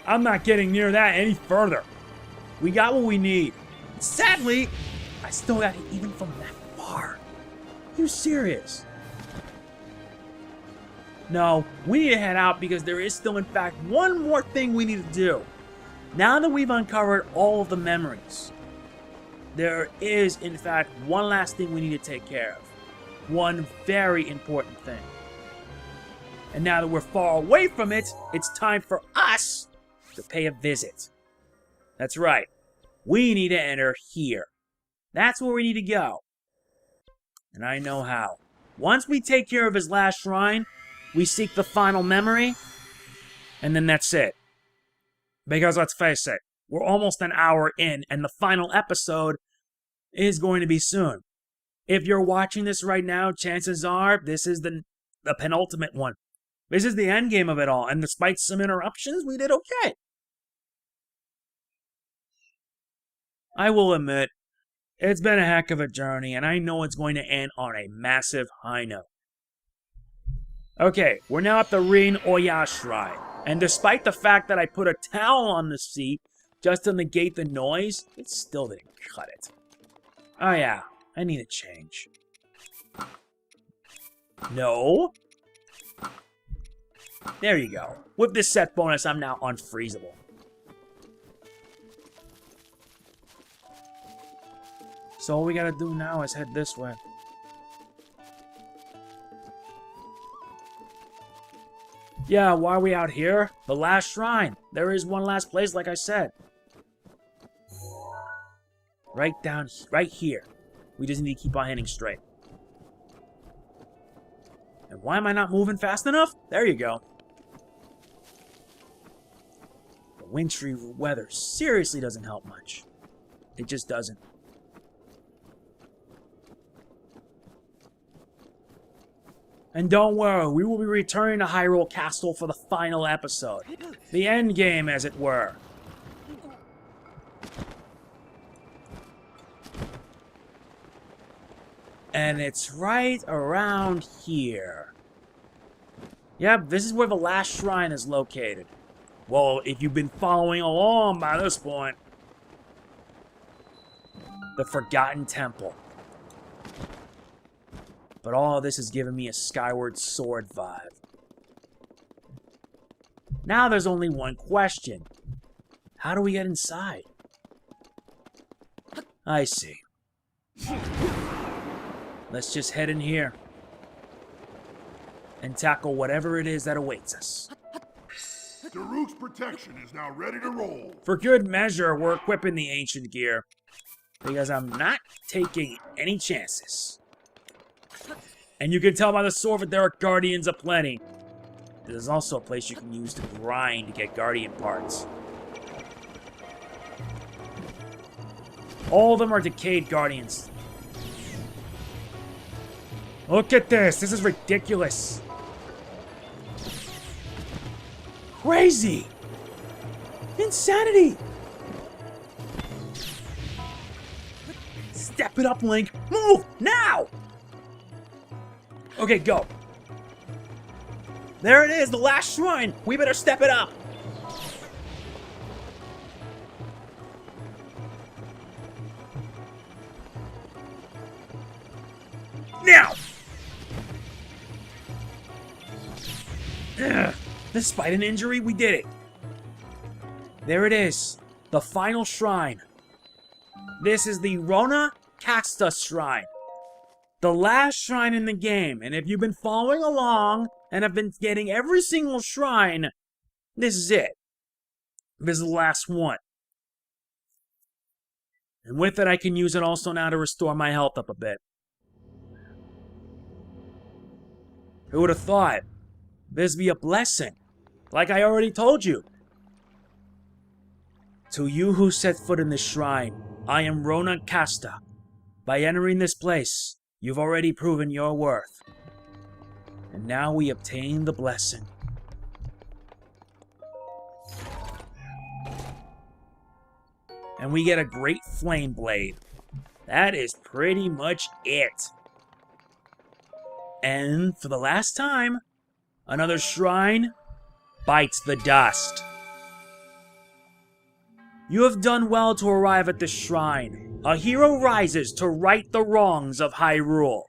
I'm not getting near that any further. We got what we need. Sadly, I still got it even from that far. You serious? No, we need to head out because there is still, in fact, one more thing we need to do. Now that we've uncovered all of the memories, there is, in fact, one last thing we need to take care of. One very important thing. And now that we're far away from it, it's time for us to pay a visit. That's right. We need to enter here. That's where we need to go. And I know how. Once we take care of his last shrine, we seek the final memory, and then that's it. Because let's face it, we're almost an hour in, and the final episode is going to be soon. If you're watching this right now, chances are this is the penultimate one. This is the end game of it all, and despite some interruptions, we did okay. I will admit, it's been a heck of a journey, and I know it's going to end on a massive high note. Okay, we're now at the Rin Oya Shrine, and despite the fact that I put a towel on the seat just to negate the noise, it still didn't cut it. Oh yeah, I need a change. No? There you go. With this set bonus, I'm now unfreezable. So all we gotta do now is head this way. Yeah, why are we out here? The last shrine. There is one last place, like I said. Right here. We just need to keep on heading straight. And why am I not moving fast enough? There you go. The wintry weather seriously doesn't help much. It just doesn't. And don't worry, we will be returning to Hyrule Castle for the final episode. The end game, as it were. And it's right around here. Yep, this is where the last shrine is located. Well, if you've been following along by this point. The Forgotten Temple. But all of this has given me a Skyward Sword vibe. Now there's only one question. How do we get inside? I see. Let's just head in here. And tackle whatever it is that awaits us. Daruk's protection is now ready to roll. For good measure, we're equipping the ancient gear. Because I'm not taking any chances. And you can tell by the sword that there are guardians aplenty. There's also a place you can use to grind to get guardian parts. All of them are decayed guardians. Look at this! This is ridiculous! Crazy! Insanity! Step it up, Link! Move! Now! Okay, go. There it is, the last shrine! We better step it up! Now! Ugh. Despite an injury, we did it. There it is. The final shrine. This is the Rona Kachta shrine. The last shrine in the game. And if you've been following along and have been getting every single shrine, this is it. This is the last one. And with it, I can use it also now to restore my health up a bit. Who would have thought? This be a blessing. Like I already told you. To you who set foot in this shrine, I am Rona Kachta. By entering this place, you've already proven your worth. And now we obtain the blessing. And we get a great flame blade. That is pretty much it. And for the last time, another shrine bites the dust. You have done well to arrive at this shrine. A hero rises to right the wrongs of Hyrule.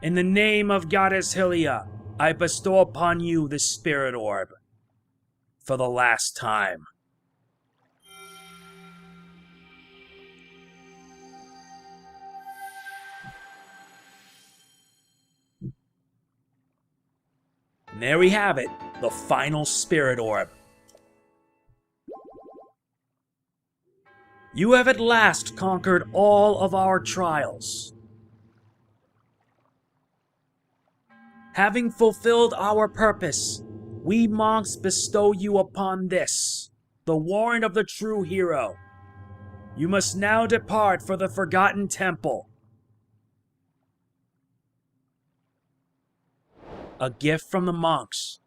In the name of Goddess Hylia, I bestow upon you the Spirit Orb. For the last time. And there we have it, the final Spirit Orb. You have at last conquered all of our trials. Having fulfilled our purpose, we monks bestow you upon this, the warrant of the true hero. You must now depart for the Forgotten Temple. A gift from the monks.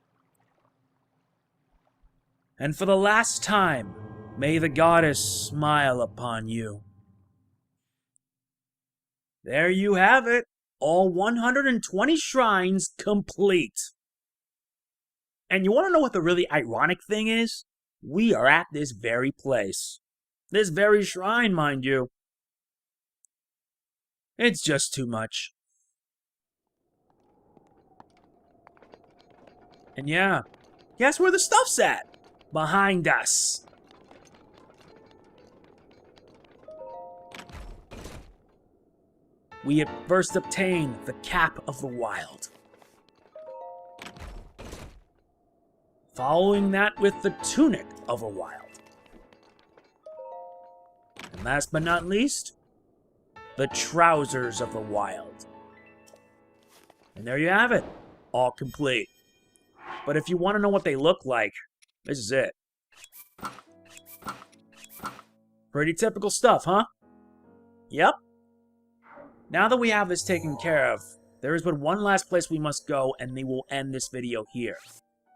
And for the last time, may the goddess smile upon you. There you have it. All 120 shrines complete. And you want to know what the really ironic thing is? We are at this very place. This very shrine, mind you. It's just too much. And yeah, guess where the stuff's at? Behind us. We have first obtained the Cap of the Wild. Following that with the Tunic of the Wild. And last but not least, the Trousers of the Wild. And there you have it, all complete. But if you want to know what they look like, this is it. Pretty typical stuff, huh? Yep. Now that we have this taken care of, there is but one last place we must go, and we will end this video here.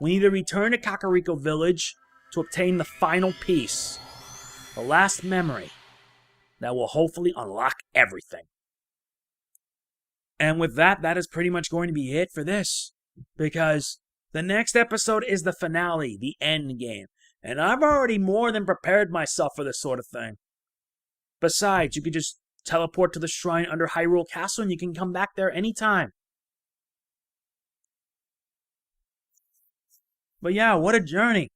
We need to return to Kakariko Village to obtain the final piece, the last memory, that will hopefully unlock everything. And with that, that is pretty much going to be it for this, because the next episode is the finale, the end game, and I've already more than prepared myself for this sort of thing. Besides, you could just teleport to the shrine under Hyrule Castle and you can come back there anytime. But yeah, what a journey.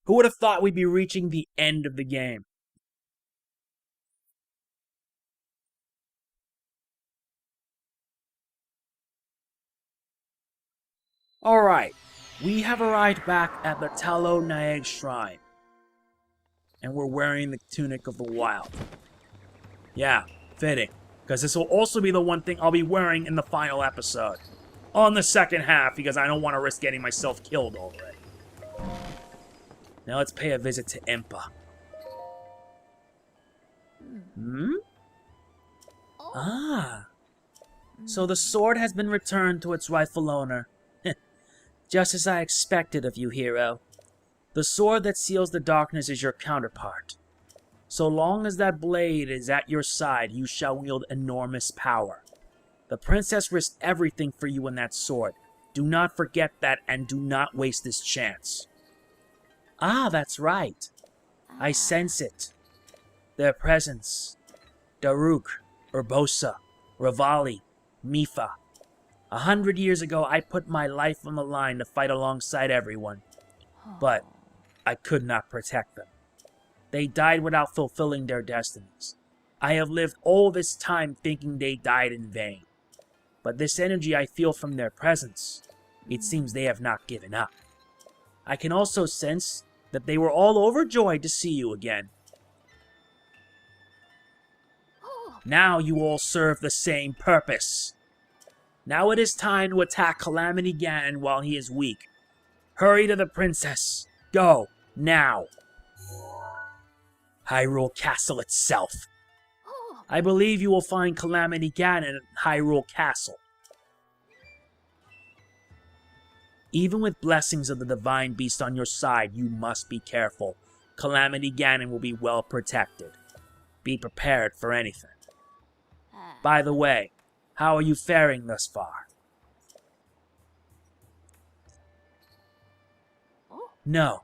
Who would have thought we'd be reaching the end of the game? Alright, we have arrived back at the Talo Naeg Shrine. And we're wearing the Tunic of the Wild. Yeah, fitting. Because this will also be the one thing I'll be wearing in the final episode. On the second half, because I don't want to risk getting myself killed already. Now let's pay a visit to Impa. Ah. So the sword has been returned to its rightful owner. Just as I expected of you, hero. The sword that seals the darkness is your counterpart. So long as that blade is at your side, you shall wield enormous power. The princess risked everything for you in that sword. Do not forget that, and do not waste this chance. Ah, that's right. I sense it. Their presence. Daruk, Urbosa, Revali, Mipha. 100 years ago, I put my life on the line to fight alongside everyone. But I could not protect them. They died without fulfilling their destinies. I have lived all this time thinking they died in vain. But this energy I feel from their presence, it seems they have not given up. I can also sense that they were all overjoyed to see you again. Now you all serve the same purpose. Now it is time to attack Calamity Ganon while he is weak. Hurry to the princess. Go, now. Hyrule Castle itself. I believe you will find Calamity Ganon at Hyrule Castle. Even with blessings of the Divine Beast on your side, you must be careful. Calamity Ganon will be well protected. Be prepared for anything. By the way, how are you faring thus far? No.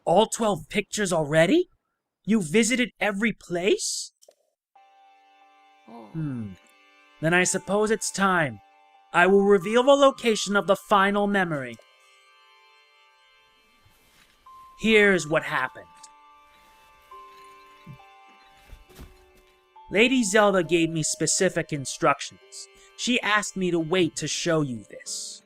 All 12 pictures already? You visited every place? Then I suppose it's time. I will reveal the location of the final memory. Here's what happened. Lady Zelda gave me specific instructions. She asked me to wait to show you this.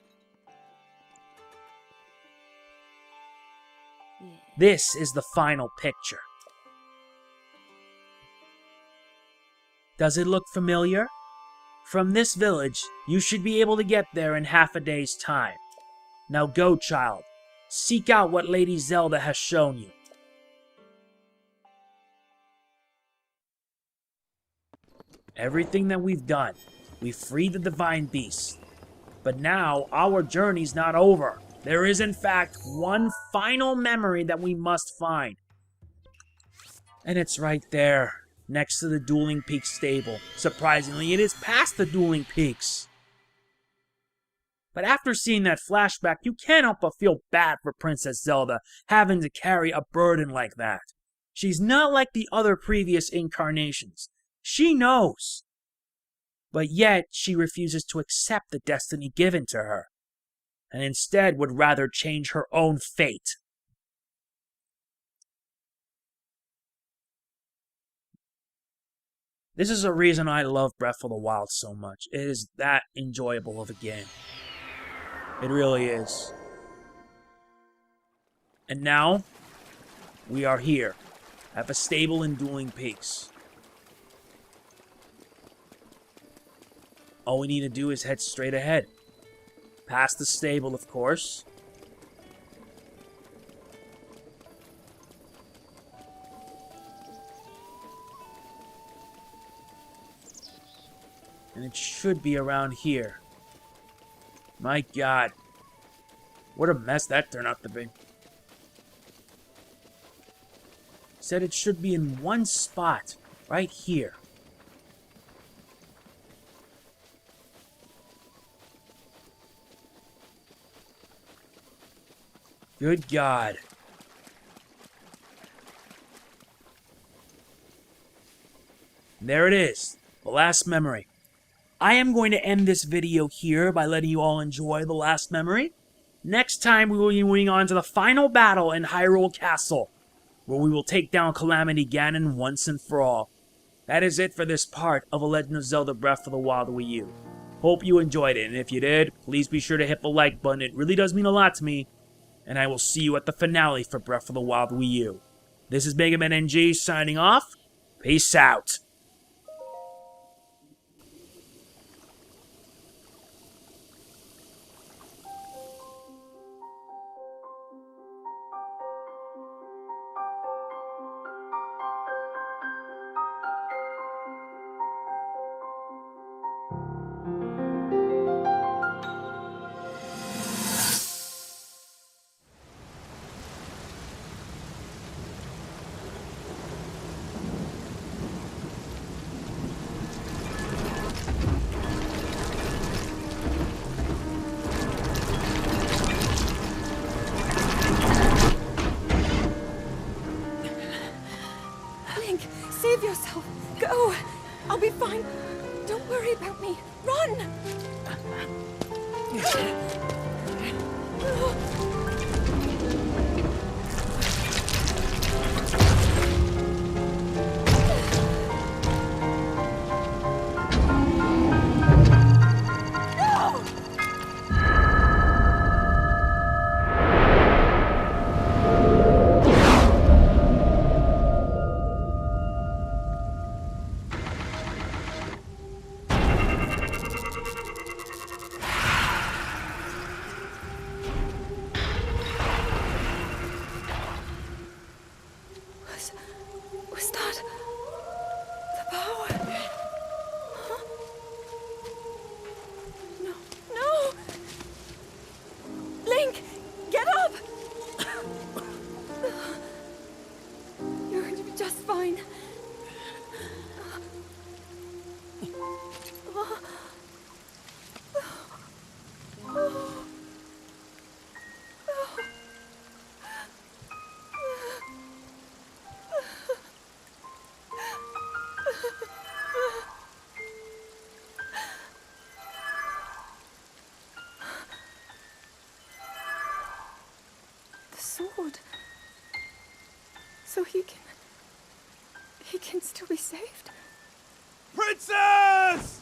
This is the final picture. Does it look familiar? From this village, you should be able to get there in half a day's time. Now go, child. Seek out what Lady Zelda has shown you. Everything that we've done, we've freed the divine beast. But now, our journey's not over. There is, in fact, one final memory that we must find. And it's right there, next to the Dueling Peaks stable. Surprisingly, it is past the Dueling Peaks. But after seeing that flashback, you can't help but feel bad for Princess Zelda having to carry a burden like that. She's not like the other previous incarnations. She knows. But yet, she refuses to accept the destiny given to her, and instead would rather change her own fate. This is a reason I love Breath of the Wild so much. It is that enjoyable of a game. It really is. And now, we are here, at the stable in Dueling Peaks. All we need to do is head straight ahead. Past the stable, of course. And it should be around here. My God. What a mess that turned out to be. Said it should be in one spot, right here. Good God. There it is, the last memory. I am going to end this video here by letting you all enjoy the last memory. Next time we will be moving on to the final battle in Hyrule Castle, where we will take down Calamity Ganon once and for all. That is it for this part of The Legend of Zelda Breath of the Wild Wii U. Hope you enjoyed it, and if you did, please be sure to hit the like button. It really does mean a lot to me. And I will see you at the finale for Breath of the Wild Wii U. This is MegamanNG signing off. Peace out. Save yourself. Go. I'll be fine. Don't worry about me. Run! Shield. So he can still be saved? Princess!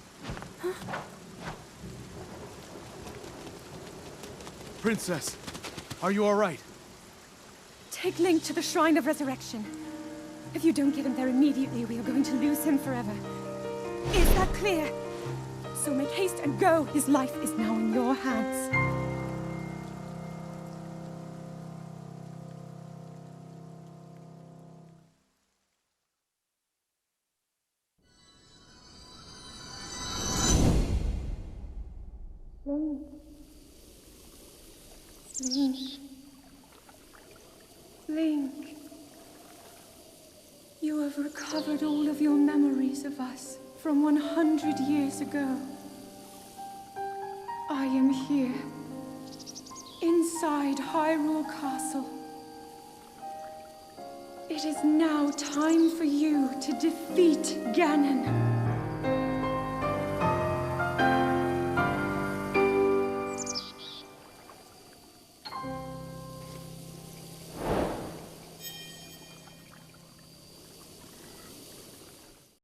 Princess, are you all right? Take Link to the Shrine of Resurrection. If you don't get him there immediately, we are going to lose him forever. Is that clear? So make haste and go. His life is now in your hands. Link. Link. You have recovered all of your memories of us from 100 years ago. I am here, inside Hyrule Castle. It is now time for you to defeat Ganon.